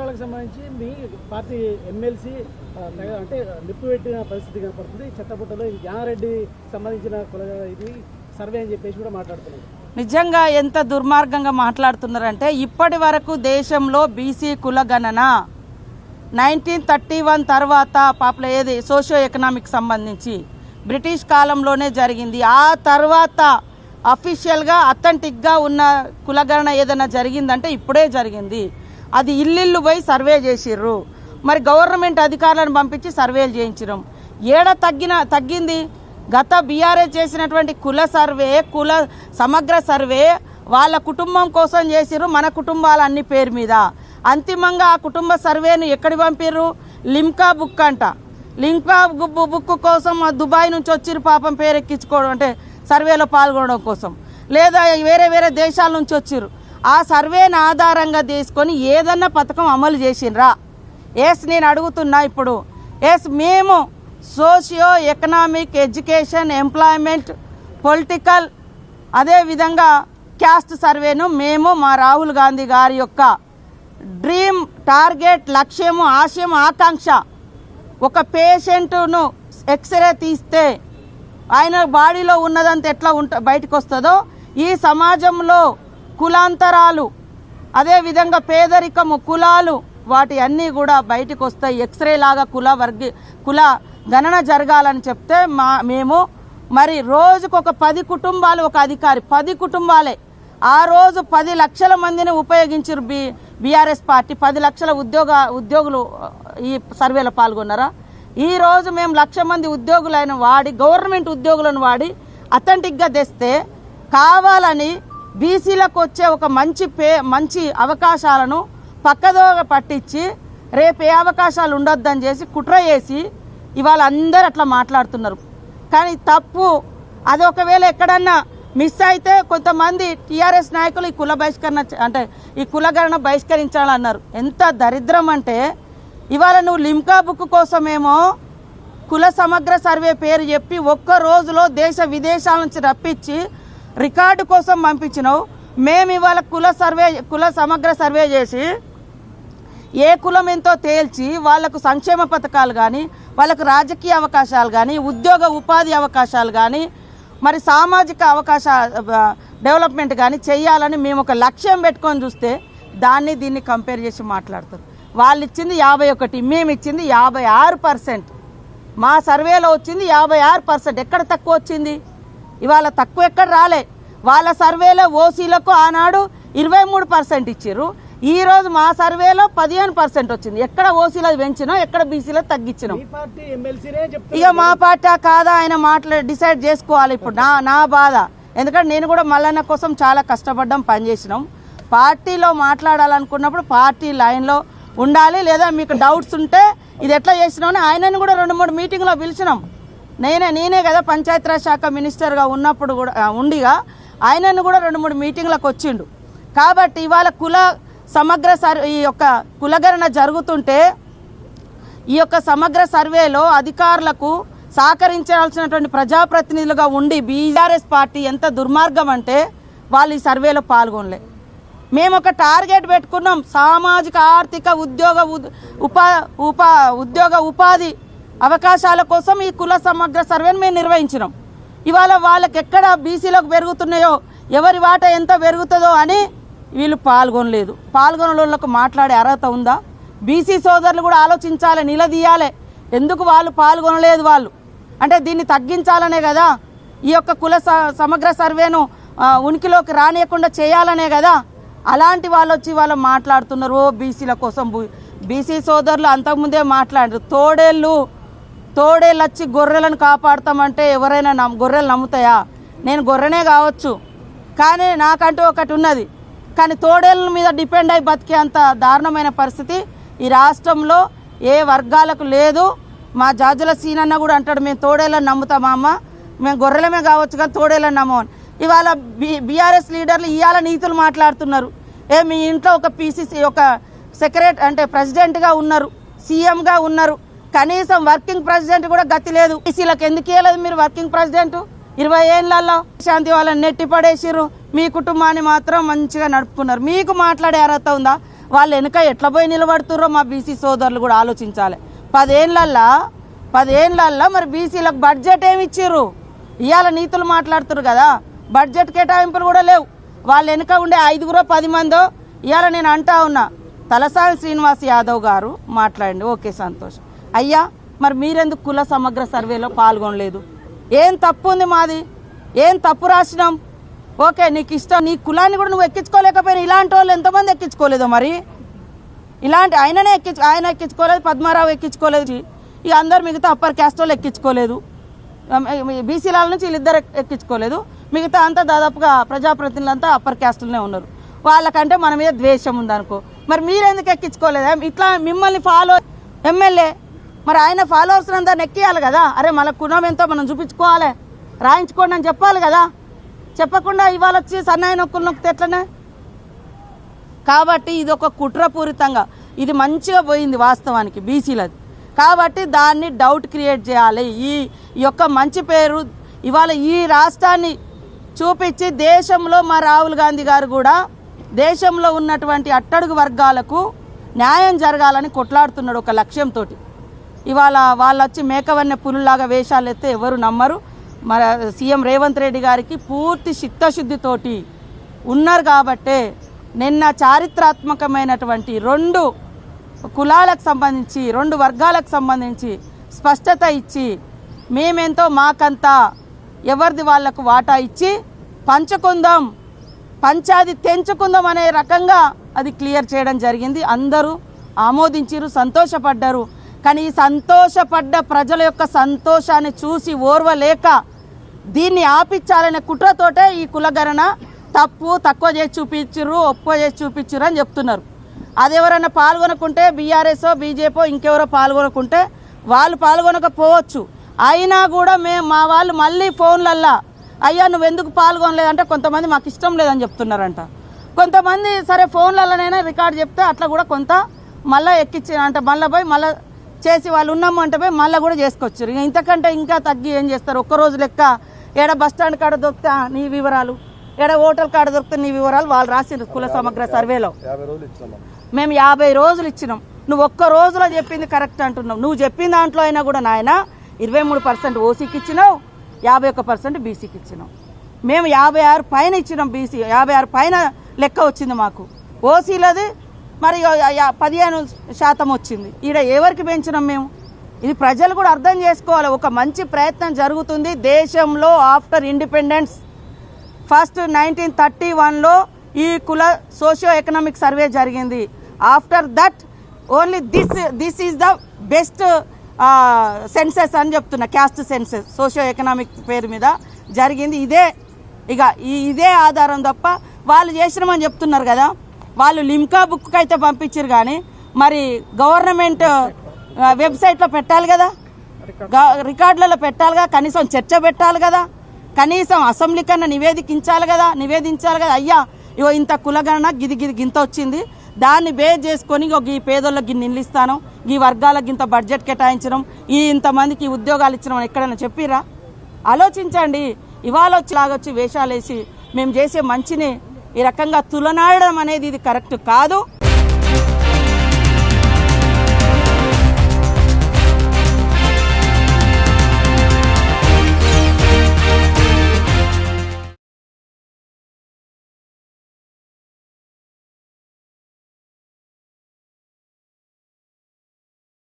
కులాలకు సంబంధించి మీ party MLC అంటే నిప్పు పెట్టిన పరిస్థితి కనపడుతుంది. చెత్తపుట్టలో జానారెడ్డి సంబంధించిన కుల ఇది సర్వే అని చెప్పేసి కూడా మాట్లాడుతున్నారు. నిజంగా ఎంత దుర్మార్గంగా మాట్లాడుతున్నారంటే ఇప్పటి వరకు దేశంలో బీసీ కుల గణన 1931 తర్వాత పాపులర్ ఏది సోషియో ఎకనామిక్ సంబంధించి బ్రిటిష్ కాలంలోనే జరిగింది. ఆ తర్వాత అఫీషియల్గా అథెంటిక్గా ఉన్న కులగణన ఏదైనా జరిగిందంటే ఇప్పుడే జరిగింది. అది ఇల్లు పోయి సర్వే చేసిర్రు. మరి గవర్నమెంట్ అధికారులను పంపించి సర్వేలు చేయించడం తగ్గింది. గత బీఆర్ఎస్ చేసినటువంటి కుల సర్వే, కుల సమగ్ర సర్వే వాళ్ళ కుటుంబం కోసం చేసిర్రు, మన కుటుంబాల అన్ని పేరు మీద. అంతిమంగా ఆ కుటుంబ సర్వేను ఎక్కడి పంపిర్రు? లిమ్కా బుక్ అంట. లిమ్కా బుక్ కోసం దుబాయ్ నుంచి వచ్చిర్రు పాపం పేరు ఎక్కించుకోవడం, అంటే సర్వేలో పాల్గొనడం కోసం, లేదా వేరే వేరే దేశాల నుంచి వచ్చిర్రు. ఆ సర్వేని ఆధారంగా తీసుకొని ఏదన్నా పథకం అమలు చేసిండ్రా? నేను అడుగుతున్నా ఇప్పుడు. మేము socio economic, education, employment, political, అదేవిధంగా క్యాస్ట్ సర్వేను మేము మా రాహుల్ గాంధీ గారి యొక్క డ్రీమ్, టార్గెట్, లక్ష్యము, ఆశయం, ఆకాంక్ష. ఒక పేషెంట్ను ఎక్స్రే తీస్తే ఆయన బాడీలో ఉన్నదంతా ఎట్లా బయటకు వస్తుందో ఈ సమాజంలో కులాంతరాలు, అదేవిధంగా పేదరికము, కులాలు, వాటి అన్నీ కూడా బయటకు వస్తాయి. ఎక్స్రే లాగా కుల గణన జరగాలని చెప్తే మేము మరి రోజుకు ఒక 10 కుటుంబాలు, ఒక అధికారి 10 కుటుంబాలే ఆ రోజు 10 లక్షల మందిని ఉపయోగించారు. బీఆర్ఎస్ పార్టీ 10 లక్షల ఉద్యోగులు ఈ సర్వేలో పాల్గొన్నారా? ఈ రోజు మేము 1,00,000 మంది ఉద్యోగులను వాడి, గవర్నమెంట్ ఉద్యోగులను వాడి అథెంటిక్గా తెస్తే కావాలని బీసీలకు వచ్చే ఒక మంచి అవకాశాలను పక్కదోవ పట్టించి రేపు ఏ అవకాశాలు ఉండొద్దని చేసి కుట్ర చేసి ఇవాళ అందరూ అట్లా మాట్లాడుతున్నారు. కానీ తప్పు. అది ఒకవేళ ఎక్కడన్నా మిస్ అయితే కొంతమంది టీఆర్ఎస్ నాయకులు ఈ కుల బహిష్కరణ, అంటే ఈ కులగణన బహిష్కరించాలన్నారు. ఎంత దరిద్రం అంటే ఇవాళ నువ్వు లిమ్కా బుక్ కోసమేమో కుల సమగ్ర సర్వే పేరు చెప్పి ఒక్క రోజులో దేశ విదేశాల నుంచి రప్పించి రికార్డు కోసం పంపించినావు. మేము ఇవాళ కుల సమగ్ర సర్వే చేసి ఏ కులం ఎంతో తేల్చి వాళ్లకు సంక్షేమ పథకాలు కానీ, వాళ్ళకు రాజకీయ అవకాశాలు కానీ, ఉద్యోగ ఉపాధి అవకాశాలు కానీ, మరి సామాజిక డెవలప్మెంట్ కానీ చేయాలని మేము ఒక లక్ష్యం పెట్టుకొని చూస్తే దీన్ని కంపేర్ చేసి మాట్లాడతారు. వాళ్ళు ఇచ్చింది 51, మేము ఇచ్చింది 56%. మా సర్వేలో వచ్చింది 56%. ఎక్కడ తక్కువ వచ్చింది? ఇవాళ తక్కువ ఎక్కడ రాలే. వాళ్ళ సర్వేలో ఓసీలకు ఆనాడు 23% ఇచ్చారు. ఈ రోజు మా సర్వేలో 15% వచ్చింది. ఎక్కడ ఓసీలో పెంచినా, ఎక్కడ బీసీలో తగ్గించినాం. ఇక మా పార్టీ కాదా ఆయన డిసైడ్ చేసుకోవాలి. ఇప్పుడు నా బాధ, ఎందుకంటే నేను కూడా మల్లన్న కోసం చాలా కష్టపడ్డాం, పనిచేసినాం. పార్టీలో మాట్లాడాలనుకున్నప్పుడు పార్టీ లైన్లో ఉండాలి. లేదా మీకు డౌట్స్ ఉంటే ఇది ఎట్లా చేసినామని ఆయనను కూడా 2-3 మీటింగ్లో పిలిచినాం. నేనే కదా పంచాయతీరాజ్ శాఖ మినిస్టర్గా ఉన్నప్పుడు కూడా ఉండిగా ఆయనను కూడా 2-3 మీటింగ్లకు వచ్చిండు. కాబట్టి ఇవాళ సమగ్ర ఈ యొక్క కులగణన జరుగుతుంటే ఈ యొక్క సమగ్ర సర్వేలో అధికారులకు సహకరించాల్సినటువంటి ప్రజాప్రతినిధులుగా ఉండి బీఆర్ఎస్ పార్టీ ఎంత దుర్మార్గం అంటే వాళ్ళు ఈ సర్వేలో పాల్గొనలే. మేము ఒక టార్గెట్ పెట్టుకున్నాం, సామాజిక, ఆర్థిక, ఉద్యోగ ఉపాధి అవకాశాల కోసం ఈ కుల సమగ్ర సర్వేను మేము నిర్వహించినాం. ఇవాళ వాళ్ళకి ఎక్కడ బీసీలకు పెరుగుతున్నాయో, ఎవరి వాటా ఎంత పెరుగుతుందో అని వీళ్ళు పాల్గొనలేదు. పాల్గొనలకు మాట్లాడే అర్హత ఉందా? బీసీ సోదరులు కూడా ఆలోచించాలి, నిలదీయాలి. ఎందుకు వాళ్ళు పాల్గొనలేదు? వాళ్ళు అంటే దీన్ని తగ్గించాలనే కదా, ఈ యొక్క కుల సమగ్ర సర్వేను ఉనికిలోకి రానియకుండా చేయాలనే కదా. అలాంటి వాళ్ళు వచ్చి వాళ్ళు మాట్లాడుతున్నారు బీసీల కోసం. బీసీ సోదరులు అంతకుముందే మాట్లాడారు. తోడేళ్ళు వచ్చి గొర్రెలను కాపాడుతామంటే ఎవరైనా గొర్రెలు నమ్ముతాయా? నేను గొర్రెనే కావచ్చు, కానీ నాకంటూ ఒకటి ఉన్నది. కానీ తోడేళ్ళ మీద డిపెండ్ అయి బతికే అంత దారుణమైన పరిస్థితి ఈ రాష్ట్రంలో ఏ వర్గాలకు లేదు. మా జాజుల సీనన్న కూడా అంటాడు, మేము తోడేళ్ళని నమ్ముతామా అమ్మ, మేము గొర్రెలమే కావచ్చు కానీ తోడేళ్ళని నమ్మని. ఇవాళ బీఆర్ఎస్ లీడర్లు ఇవాళ నీతులు మాట్లాడుతున్నారు. మీ ఇంట్లో ఒక పీసీసీ ఒక సెక్రటరీ అంటే ప్రెసిడెంట్గా ఉన్నారు, సీఎంగా ఉన్నారు, కనీసం వర్కింగ్ ప్రెసిడెంట్ కూడా గతి లేదు. బీసీలకు ఎందుకు ఇవ్వలేదు మీరు వర్కింగ్ ప్రెసిడెంట్? 20 ఏళ్లలో శాంతి వాళ్ళని నెట్టి పడేసిర్రు, మీ కుటుంబాన్ని మాత్రం మంచిగా నడుపుకున్నారు. మీకు మాట్లాడే అర్హత ఉందా? వాళ్ళు వెనుక ఎట్లా పోయి నిలబడుతుర్రో మా బీసీ సోదరులు కూడా ఆలోచించాలి. 10 ఏళ్ళల్లో మరి బీసీలకు బడ్జెట్ ఏమి ఇచ్చిర్రు? ఇవాళ నీతులు మాట్లాడుతున్నారు కదా, బడ్జెట్ కేటాయింపులు కూడా లేవు. వాళ్ళు వెనుక ఉండే 5-10 మందో ఇవాళ నేను అంటా ఉన్నా. తలసాని శ్రీనివాస్ యాదవ్ గారు మాట్లాడండి, ఓకే సంతోషం. అయ్యా మరి మీరెందుకు కుల సమగ్ర సర్వేలో పాల్గొనలేదు? ఏం తప్పు ఉంది మాది? ఏం తప్పు రాసినాం? ఓకే నీకు ఇష్టం, నీ కులాన్ని కూడా నువ్వు ఎక్కించుకోలేకపోయినా ఇలాంటి వాళ్ళు ఎంతమంది ఎక్కించుకోలేదు? మరి ఇలాంటి ఆయన ఎక్కించుకోలేదు, పద్మారావు ఎక్కించుకోలేదు, ఇక అందరు మిగతా అప్పర్ క్యాస్ట్ వాళ్ళు ఎక్కించుకోలేదు, బీసీల నుంచి వీళ్ళిద్దరు ఎక్కించుకోలేదు, మిగతా అంతా దాదాపుగా ప్రజాప్రతినిధులంతా అప్పర్ క్యాస్ట్లోనే ఉన్నారు. వాళ్ళకంటే మన మీద ద్వేషం ఉందనుకో, మరి మీరెందుకు ఎక్కించుకోలేదా? ఇట్లా మిమ్మల్ని ఫాలో ఎమ్మెల్యే మరి ఆయన ఫాలోవర్స్ అందరిని ఎక్కియాలి కదా. అరే మన కులం ఎంతో మనం చూపించుకోవాలి, రాయించుకోండి అని చెప్పాలి కదా. చెప్పకుండా ఇవాళ వచ్చి సన్నాయి నొక్కులు నొక్కితే ఎట్లనే? కాబట్టి ఇది ఒక కుట్రపూరితంగా ఇది మంచిగా పోయింది వాస్తవానికి బీసీలది. కాబట్టి దాన్ని డౌట్ క్రియేట్ చేయాలి. ఈ యొక్క మంచి పేరు ఇవాళ ఈ రాష్ట్రాన్ని చూపించి దేశంలో మా రాహుల్ గాంధీ గారు కూడా దేశంలో ఉన్నటువంటి అట్టడుగు వర్గాలకు న్యాయం జరగాలని కొట్లాడుతున్నాడు ఒక లక్ష్యంతో. ఇవాళ వాళ్ళు వచ్చి మేకవన్నె పులులాగా వేషాలు ఎత్తే ఎవరు నమ్మరు. మన సీఎం రేవంత్ రెడ్డి గారికి పూర్తి చిత్తశుద్ధితోటి ఉన్నారు కాబట్టే నిన్న చారిత్రాత్మకమైనటువంటి 2 కులాలకు సంబంధించి 2 వర్గాలకు సంబంధించి స్పష్టత ఇచ్చి మేమెంతో మాకంతా ఎవరిది వాళ్లకు వాటా ఇచ్చి పంచుకుందాం, పంచాది తెంచుకుందాం అనే రకంగా అది క్లియర్ చేయడం జరిగింది. అందరూ ఆమోదించారు, సంతోషపడ్డారు. కానీ ఈ సంతోషపడ్డ ప్రజల యొక్క సంతోషాన్ని చూసి ఓర్వలేక దీన్ని ఆపించాలనే కుట్రతోటే ఈ కులగణన తక్కువ చేసి చూపించారు, ఒప్పుకో చేసి చూపించారు అని చెప్తున్నారు. అది ఎవరైనా పాల్గొనకుంటే బీఆర్ఎస్ఓ బీజేపీ ఇంకెవరో పాల్గొనకుంటే వాళ్ళు పాల్గొనకపోవచ్చు. అయినా కూడా మా వాళ్ళు మళ్ళీ ఫోన్లల్లా అయ్యా నువ్వు ఎందుకు పాల్గొనలేదంటే కొంతమంది మాకు ఇష్టం లేదని చెప్తున్నారంట. కొంతమంది సరే ఫోన్లలోనైనా రికార్డు చెప్తే అట్లా కూడా కొంత మళ్ళీ ఎక్కించి అంటే మళ్ళీ పోయి మళ్ళీ చేసి వాళ్ళు ఉన్నాము అంటే పోయి మళ్ళీ కూడా చేసుకొచ్చారు. ఇంతకంటే ఇంకా తగ్గి ఏం చేస్తారు? ఒక్కరోజు లెక్క ఏడ బస్ స్టాండ్ కాడ దొరికితే నీ వివరాలు, ఏడ హోటల్ కాడ దొరికితే నీ వివరాలు వాళ్ళు రాసిండ్రు కుల సమగ్ర సర్వేలో. మేము 50 రోజులు ఇచ్చినాం. నువ్వు ఒక్క రోజులో చెప్పింది కరెక్ట్ అంటున్నావు. నువ్వు చెప్పిన దాంట్లో అయినా కూడా నాయన 23% ఓసీకి ఇచ్చినావు, 51% బీసీకి ఇచ్చినాం. మేము 56 పైన ఇచ్చినాం. బీసీ 56 పైన లెక్క వచ్చింది మాకు. ఓసీలది మరి 15% వచ్చింది. ఈడ ఎవరికి పెంచినాం మేము? ఇది ప్రజలు కూడా అర్థం చేసుకోవాలి. ఒక మంచి ప్రయత్నం జరుగుతుంది దేశంలో. ఆఫ్టర్ ఇండిపెండెన్స్ ఫస్ట్ 1931లో ఈ కుల సోషియో ఎకనామిక్ సర్వే జరిగింది. After that only this is the best census అని చెప్తున్నా. క్యాస్ట్ సెన్సెస్ సోషియో ఎకనామిక్ పేరు మీద జరిగింది. ఇదే ఆధారం తప్ప వాళ్ళు చేసినామని చెప్తున్నారు కదా. వాళ్ళు లిమ్కా బుక్ అయితే పంపించారు కానీ మరి గవర్నమెంట్ వెబ్సైట్లో పెట్టాలి కదా, రికార్డులలో పెట్టాలి కదా, కనీసం చర్చ పెట్టాలి కదా, కనీసం అసెంబ్లీ కన్నా నివేదించాలి కదా. అయ్యా ఇగో ఇంత కులగణన గింత వచ్చింది, దాన్ని బేస్ చేసుకొని ఈ పేదోళ్ళకి నిల్లు ఇస్తాను, ఈ వర్గాలకు ఇంత బడ్జెట్ కేటాయించడం, ఇంతమందికి ఉద్యోగాలు ఇచ్చడం ఎక్కడైనా చెప్పిరా? ఆలోచించండి. ఇవాళ వచ్చి వేషాలు వేసి మేము చేసే మంచిని ఈ రకంగా తులనాడడం అనేది ఇది కరెక్ట్ కాదు.